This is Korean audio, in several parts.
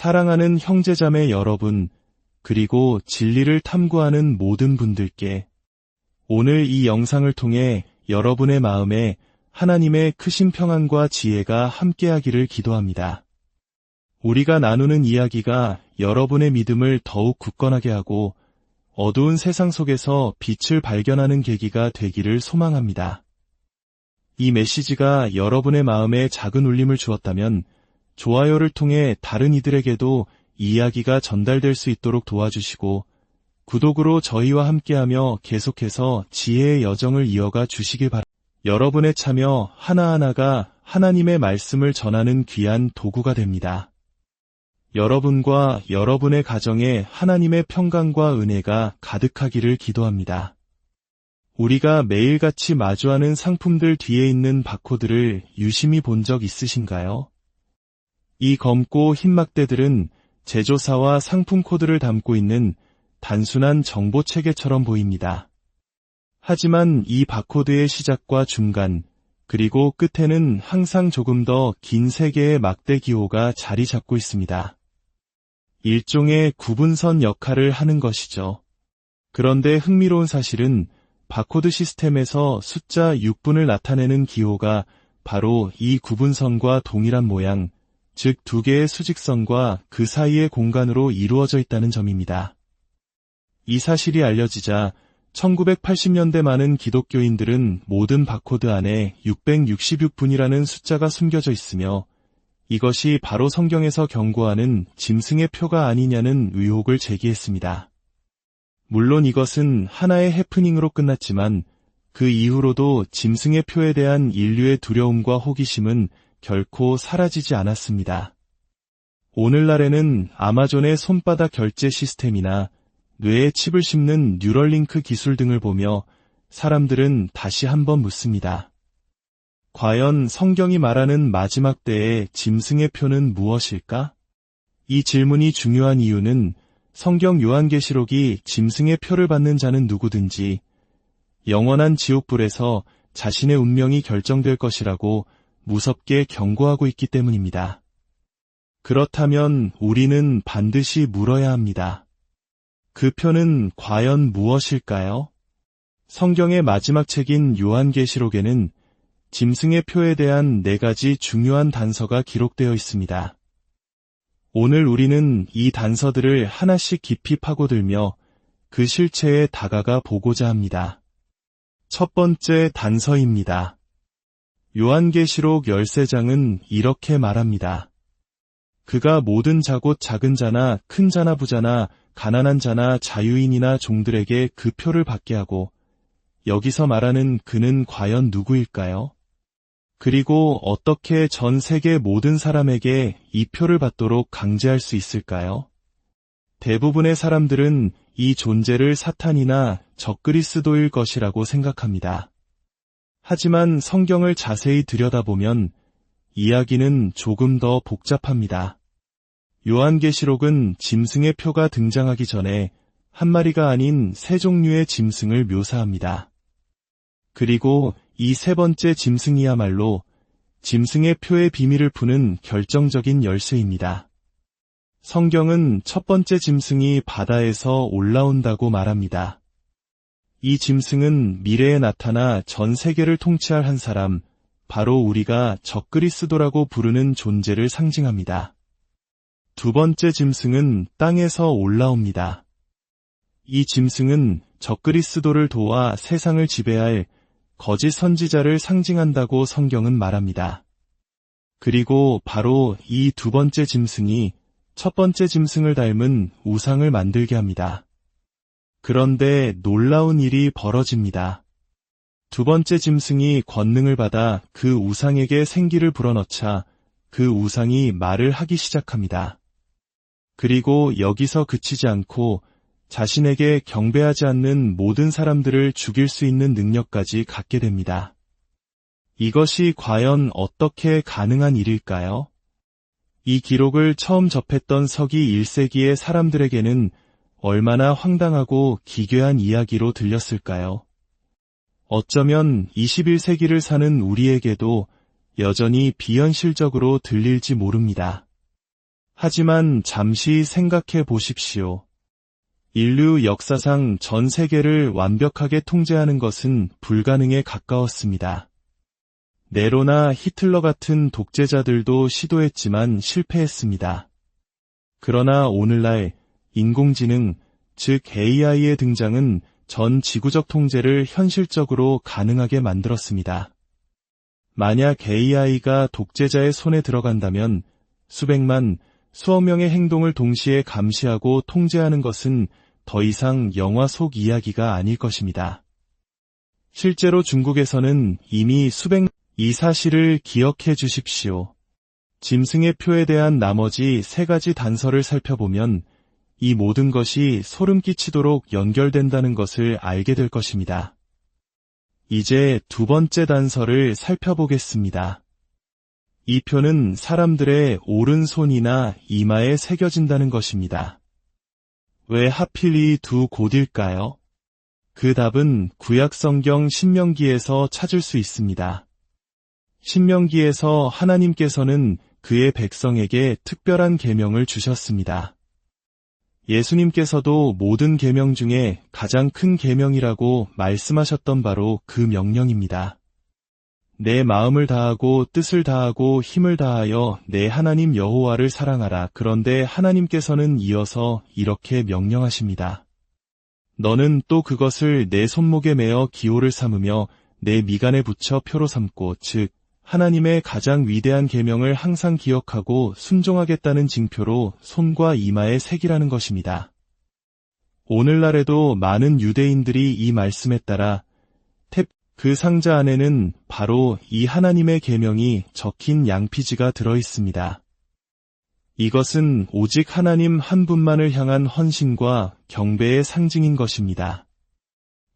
사랑하는 형제자매 여러분, 그리고 진리를 탐구하는 모든 분들께 오늘 이 영상을 통해 여러분의 마음에 하나님의 크신 평안과 지혜가 함께하기를 기도합니다. 우리가 나누는 이야기가 여러분의 믿음을 더욱 굳건하게 하고 어두운 세상 속에서 빛을 발견하는 계기가 되기를 소망합니다. 이 메시지가 여러분의 마음에 작은 울림을 주었다면 좋아요를 통해 다른 이들에게도 이 이야기가 전달될 수 있도록 도와주시고 구독으로 저희와 함께하며 계속해서 지혜의 여정을 이어가 주시길 바랍니다. 여러분의 참여 하나하나가 하나님의 말씀을 전하는 귀한 도구가 됩니다. 여러분과 여러분의 가정에 하나님의 평강과 은혜가 가득하기를 기도합니다. 우리가 매일같이 마주하는 상품들 뒤에 있는 바코드를 유심히 본 적 있으신가요? 이 검고 흰 막대들은 제조사와 상품 코드를 담고 있는 단순한 정보체계처럼 보입니다. 하지만 이 바코드의 시작과 중간, 그리고 끝에는 항상 조금 더 긴 세 개의 막대 기호가 자리 잡고 있습니다. 일종의 구분선 역할을 하는 것이죠. 그런데 흥미로운 사실은 바코드 시스템에서 숫자 6분을 나타내는 기호가 바로 이 구분선과 동일한 모양, 즉 두 개의 수직선과 그 사이의 공간으로 이루어져 있다는 점입니다. 이 사실이 알려지자 1980년대 많은 기독교인들은 모든 바코드 안에 666분이라는 숫자가 숨겨져 있으며 이것이 바로 성경에서 경고하는 짐승의 표가 아니냐는 의혹을 제기했습니다. 물론 이것은 하나의 해프닝으로 끝났지만 그 이후로도 짐승의 표에 대한 인류의 두려움과 호기심은 결코 사라지지 않았습니다. 오늘날에는 아마존의 손바닥 결제 시스템이나 뇌에 칩을 심는 뉴럴링크 기술 등을 보며 사람들은 다시 한번 묻습니다. 과연 성경이 말하는 마지막 때의 짐승의 표는 무엇일까? 이 질문이 중요한 이유는 성경 요한계시록이 짐승의 표를 받는 자는 누구든지 영원한 지옥불에서 자신의 운명이 결정될 것이라고 무섭게 경고하고 있기 때문입니다. 그렇다면 우리는 반드시 물어야 합니다. 그 표는 과연 무엇일까요? 성경의 마지막 책인 요한계시록에는 짐승의 표에 대한 4가지 중요한 단서가 기록되어 있습니다. 오늘 우리는 이 단서들을 하나씩 깊이 파고들며 그 실체에 다가가 보고자 합니다. 첫 번째 단서입니다. 요한계시록 13장은 이렇게 말합니다. 그가 모든 자 곧 작은 자나 큰 자나 부자나 가난한 자나 자유인이나 종들에게 그 표를 받게 하고 여기서 말하는 그는 과연 누구일까요? 그리고 어떻게 전 세계 모든 사람에게 이 표를 받도록 강제할 수 있을까요? 대부분의 사람들은 이 존재를 사탄이나 적그리스도일 것이라고 생각합니다. 하지만 성경을 자세히 들여다보면 이야기는 조금 더 복잡합니다. 요한계시록은 짐승의 표가 등장하기 전에 한 마리가 아닌 3종류의 짐승을 묘사합니다. 그리고 이 3번째 짐승이야말로 짐승의 표의 비밀을 푸는 결정적인 열쇠입니다. 성경은 첫 번째 짐승이 바다에서 올라온다고 말합니다. 이 짐승은 미래에 나타나 전 세계를 통치할 한 사람, 바로 우리가 적그리스도라고 부르는 존재를 상징합니다. 두 번째 짐승은 땅에서 올라옵니다. 이 짐승은 적그리스도를 도와 세상을 지배할 거짓 선지자를 상징한다고 성경은 말합니다. 그리고 바로 이 두 번째 짐승이 첫 번째 짐승을 닮은 우상을 만들게 합니다. 그런데 놀라운 일이 벌어집니다. 두 번째 짐승이 권능을 받아 그 우상에게 생기를 불어넣자 그 우상이 말을 하기 시작합니다. 그리고 여기서 그치지 않고 자신에게 경배하지 않는 모든 사람들을 죽일 수 있는 능력까지 갖게 됩니다. 이것이 과연 어떻게 가능한 일일까요? 이 기록을 처음 접했던 서기 1세기의 사람들에게는 얼마나 황당하고 기괴한 이야기로 들렸을까요? 어쩌면 21세기를 사는 우리에게도 여전히 비현실적으로 들릴지 모릅니다. 하지만 잠시 생각해 보십시오. 인류 역사상 전 세계를 완벽하게 통제하는 것은 불가능에 가까웠습니다. 네로나 히틀러 같은 독재자들도 시도했지만 실패했습니다. 그러나 오늘날 인공지능, 즉 AI의 등장은 전 지구적 통제를 현실적으로 가능하게 만들었습니다. 만약 AI가 독재자의 손에 들어간다면 수백만, 수억 명의 행동을 동시에 감시하고 통제하는 것은 더 이상 영화 속 이야기가 아닐 것입니다. 실제로 중국에서는 이미 이 사실을 기억해 주십시오. 짐승의 표에 대한 나머지 3가지 단서를 살펴보면 이 모든 것이 소름 끼치도록 연결된다는 것을 알게 될 것입니다. 이제 2번째 단서를 살펴보겠습니다. 이 표는 사람들의 오른손이나 이마에 새겨진다는 것입니다. 왜 하필 이 2곳일까요? 그 답은 구약성경 신명기에서 찾을 수 있습니다. 신명기에서 하나님께서는 그의 백성에게 특별한 계명을 주셨습니다. 예수님께서도 모든 계명 중에 가장 큰 계명이라고 말씀하셨던 바로 그 명령입니다. 내 마음을 다하고 뜻을 다하고 힘을 다하여 내 하나님 여호와를 사랑하라. 그런데 하나님께서는 이어서 이렇게 명령하십니다. 너는 또 그것을 내 손목에 매어 기호를 삼으며 내 미간에 붙여 표로 삼고, 즉 하나님의 가장 위대한 계명을 항상 기억하고 순종하겠다는 징표로 손과 이마에 새기라는 것입니다. 오늘날에도 많은 유대인들이 이 말씀에 따라 그 상자 안에는 바로 이 하나님의 계명이 적힌 양피지가 들어 있습니다. 이것은 오직 하나님 한 분만을 향한 헌신과 경배의 상징인 것입니다.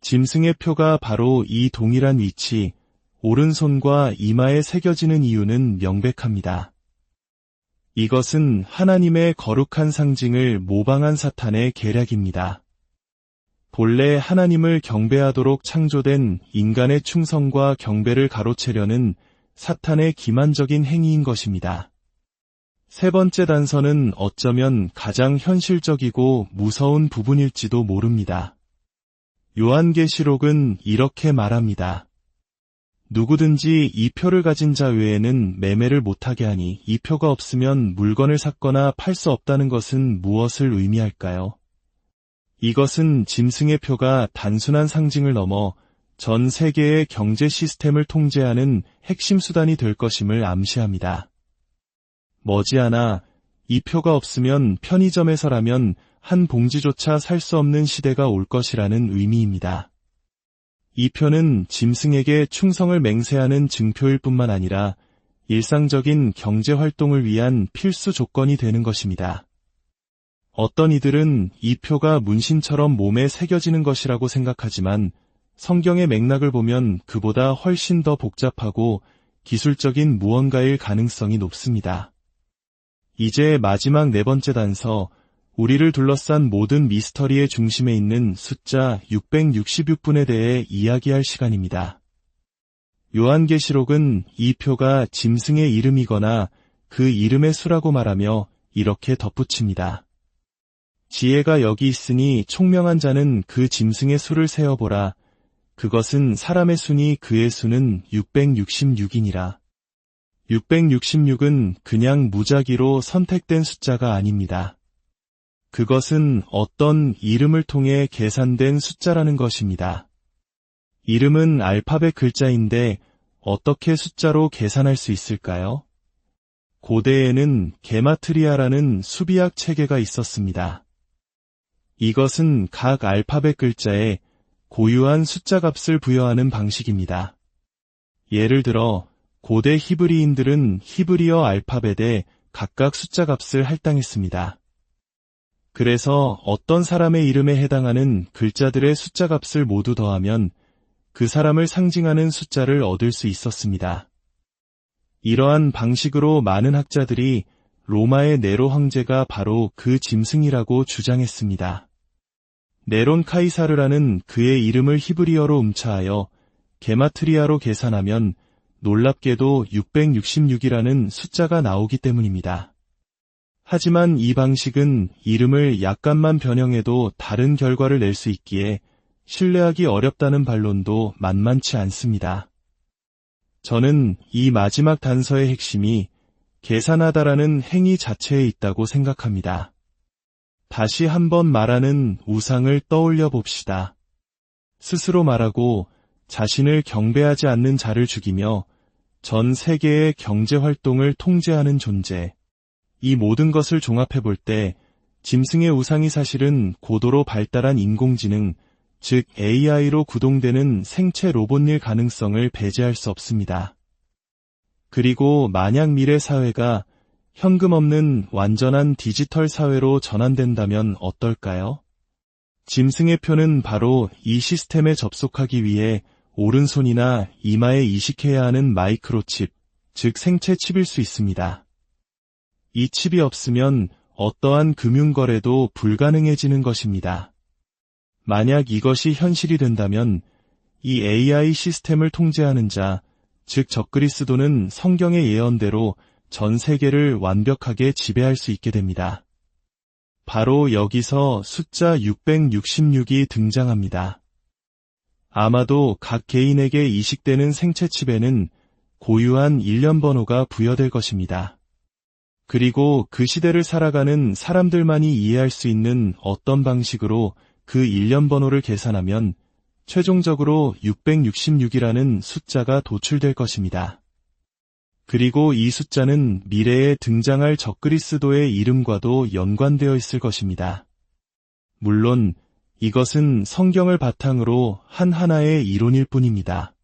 짐승의 표가 바로 이 동일한 위치, 오른손과 이마에 새겨지는 이유는 명백합니다. 이것은 하나님의 거룩한 상징을 모방한 사탄의 계략입니다. 본래 하나님을 경배하도록 창조된 인간의 충성과 경배를 가로채려는 사탄의 기만적인 행위인 것입니다. 3번째 단서는 어쩌면 가장 현실적이고 무서운 부분일지도 모릅니다. 요한계시록은 이렇게 말합니다. 누구든지 이 표를 가진 자 외에는 매매를 못하게 하니, 이 표가 없으면 물건을 샀거나 팔 수 없다는 것은 무엇을 의미할까요? 이것은 짐승의 표가 단순한 상징을 넘어 전 세계의 경제 시스템을 통제하는 핵심 수단이 될 것임을 암시합니다. 머지않아 이 표가 없으면 편의점에서라면 한 봉지조차 살 수 없는 시대가 올 것이라는 의미입니다. 이 표는 짐승에게 충성을 맹세하는 증표일 뿐만 아니라 일상적인 경제 활동을 위한 필수 조건이 되는 것입니다. 어떤 이들은 이 표가 문신처럼 몸에 새겨지는 것이라고 생각하지만 성경의 맥락을 보면 그보다 훨씬 더 복잡하고 기술적인 무언가일 가능성이 높습니다. 이제 마지막 4번째 단서, 우리를 둘러싼 모든 미스터리의 중심에 있는 숫자 666분에 대해 이야기할 시간입니다. 요한계시록은 이 표가 짐승의 이름이거나 그 이름의 수라고 말하며 이렇게 덧붙입니다. 지혜가 여기 있으니 총명한 자는 그 짐승의 수를 세어보라. 그것은 사람의 수니 그의 수는 666이니라. 666은 그냥 무작위로 선택된 숫자가 아닙니다. 그것은 어떤 이름을 통해 계산된 숫자라는 것입니다. 이름은 알파벳 글자인데 어떻게 숫자로 계산할 수 있을까요? 고대에는 게마트리아라는 수비학 체계가 있었습니다. 이것은 각 알파벳 글자에 고유한 숫자 값을 부여하는 방식입니다. 예를 들어 고대 히브리인들은 히브리어 알파벳에 각각 숫자 값을 할당했습니다. 그래서 어떤 사람의 이름에 해당하는 글자들의 숫자 값을 모두 더하면 그 사람을 상징하는 숫자를 얻을 수 있었습니다. 이러한 방식으로 많은 학자들이 로마의 네로 황제가 바로 그 짐승이라고 주장했습니다. 네론 카이사르라는 그의 이름을 히브리어로 음차하여 게마트리아로 계산하면 놀랍게도 666이라는 숫자가 나오기 때문입니다. 하지만 이 방식은 이름을 약간만 변형해도 다른 결과를 낼 수 있기에 신뢰하기 어렵다는 반론도 만만치 않습니다. 저는 이 마지막 단서의 핵심이 계산하다라는 행위 자체에 있다고 생각합니다. 다시 한번 말하는 우상을 떠올려 봅시다. 스스로 말하고 자신을 경배하지 않는 자를 죽이며 전 세계의 경제활동을 통제하는 존재. 이 모든 것을 종합해 볼 때 짐승의 우상이 사실은 고도로 발달한 인공지능, 즉 AI로 구동되는 생체 로봇일 가능성을 배제할 수 없습니다. 그리고 만약 미래 사회가 현금 없는 완전한 디지털 사회로 전환된다면 어떨까요? 짐승의 표는 바로 이 시스템에 접속하기 위해 오른손이나 이마에 이식해야 하는 마이크로칩, 즉 생체 칩일 수 있습니다. 이 칩이 없으면 어떠한 금융거래도 불가능해지는 것입니다. 만약 이것이 현실이 된다면 이 AI 시스템을 통제하는 자, 즉 적그리스도는 성경의 예언대로 전 세계를 완벽하게 지배할 수 있게 됩니다. 바로 여기서 숫자 666이 등장합니다. 아마도 각 개인에게 이식되는 생체 칩에는 고유한 일련 번호가 부여될 것입니다. 그리고 그 시대를 살아가는 사람들만이 이해할 수 있는 어떤 방식으로 그 일련 번호를 계산하면 최종적으로 666이라는 숫자가 도출될 것입니다. 그리고 이 숫자는 미래에 등장할 적그리스도의 이름과도 연관되어 있을 것입니다. 물론 이것은 성경을 바탕으로 한 하나의 이론일 뿐입니다.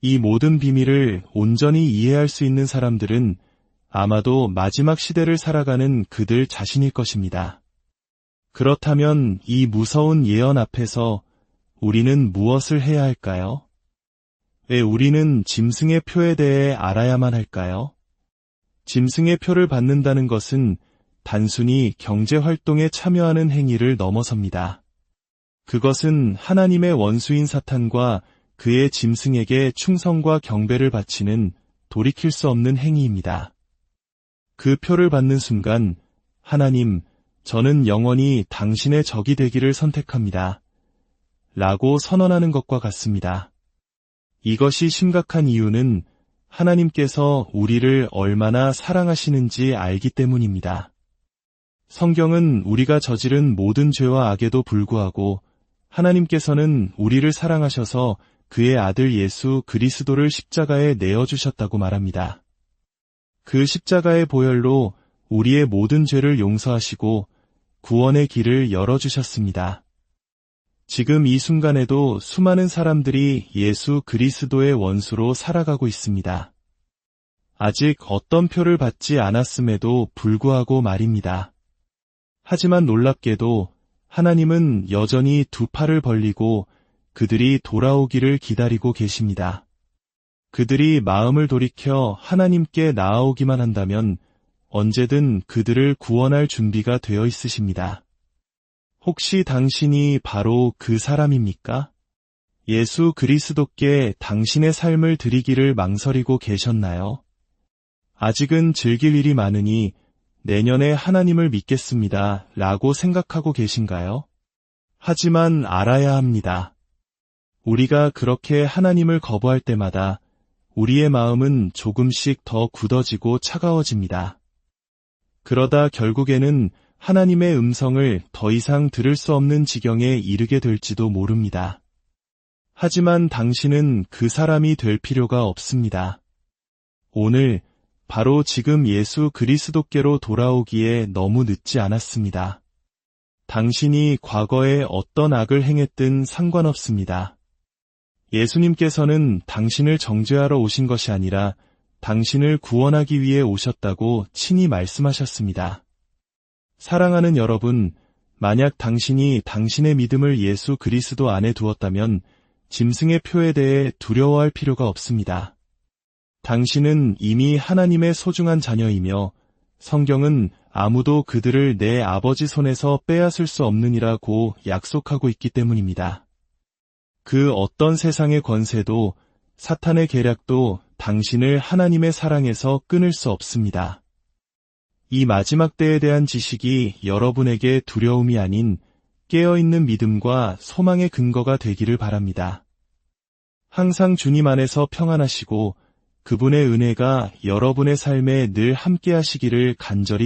이 모든 비밀을 온전히 이해할 수 있는 사람들은 아마도 마지막 시대를 살아가는 그들 자신일 것입니다. 그렇다면 이 무서운 예언 앞에서 우리는 무엇을 해야 할까요? 왜 우리는 짐승의 표에 대해 알아야만 할까요? 짐승의 표를 받는다는 것은 단순히 경제활동에 참여하는 행위를 넘어섭니다. 그것은 하나님의 원수인 사탄과 그의 짐승에게 충성과 경배를 바치는 돌이킬 수 없는 행위입니다. 그 표를 받는 순간 하나님, 저는 영원히 당신의 적이 되기를 선택합니다. 라고 선언하는 것과 같습니다. 이것이 심각한 이유는 하나님께서 우리를 얼마나 사랑하시는지 알기 때문입니다. 성경은 우리가 저지른 모든 죄와 악에도 불구하고 하나님께서는 우리를 사랑하셔서 그의 아들 예수 그리스도를 십자가에 내어주셨다고 말합니다. 그 십자가의 보혈로 우리의 모든 죄를 용서하시고 구원의 길을 열어주셨습니다. 지금 이 순간에도 수많은 사람들이 예수 그리스도의 원수로 살아가고 있습니다. 아직 어떤 표를 받지 않았음에도 불구하고 말입니다. 하지만 놀랍게도 하나님은 여전히 두 팔을 벌리고 그들이 돌아오기를 기다리고 계십니다. 그들이 마음을 돌이켜 하나님께 나아오기만 한다면 언제든 그들을 구원할 준비가 되어 있으십니다. 혹시 당신이 바로 그 사람입니까? 예수 그리스도께 당신의 삶을 드리기를 망설이고 계셨나요? 아직은 즐길 일이 많으니 내년에 하나님을 믿겠습니다. 라고 생각하고 계신가요? 하지만 알아야 합니다. 우리가 그렇게 하나님을 거부할 때마다 우리의 마음은 조금씩 더 굳어지고 차가워집니다. 그러다 결국에는 하나님의 음성을 더 이상 들을 수 없는 지경에 이르게 될지도 모릅니다. 하지만 당신은 그 사람이 될 필요가 없습니다. 오늘 바로 지금 예수 그리스도께로 돌아오기에 너무 늦지 않았습니다. 당신이 과거에 어떤 악을 행했든 상관없습니다. 예수님께서는 당신을 정죄하러 오신 것이 아니라 당신을 구원하기 위해 오셨다고 친히 말씀하셨습니다. 사랑하는 여러분, 만약 당신이 당신의 믿음을 예수 그리스도 안에 두었다면 짐승의 표에 대해 두려워할 필요가 없습니다. 당신은 이미 하나님의 소중한 자녀이며 성경은 아무도 그들을 내 아버지 손에서 빼앗을 수 없느니라고 약속하고 있기 때문입니다. 그 어떤 세상의 권세도 사탄의 계략도 당신을 하나님의 사랑에서 끊을 수 없습니다. 이 마지막 때에 대한 지식이 여러분에게 두려움이 아닌 깨어있는 믿음과 소망의 근거가 되기를 바랍니다. 항상 주님 안에서 평안하시고 그분의 은혜가 여러분의 삶에 늘 함께 하시기를 간절히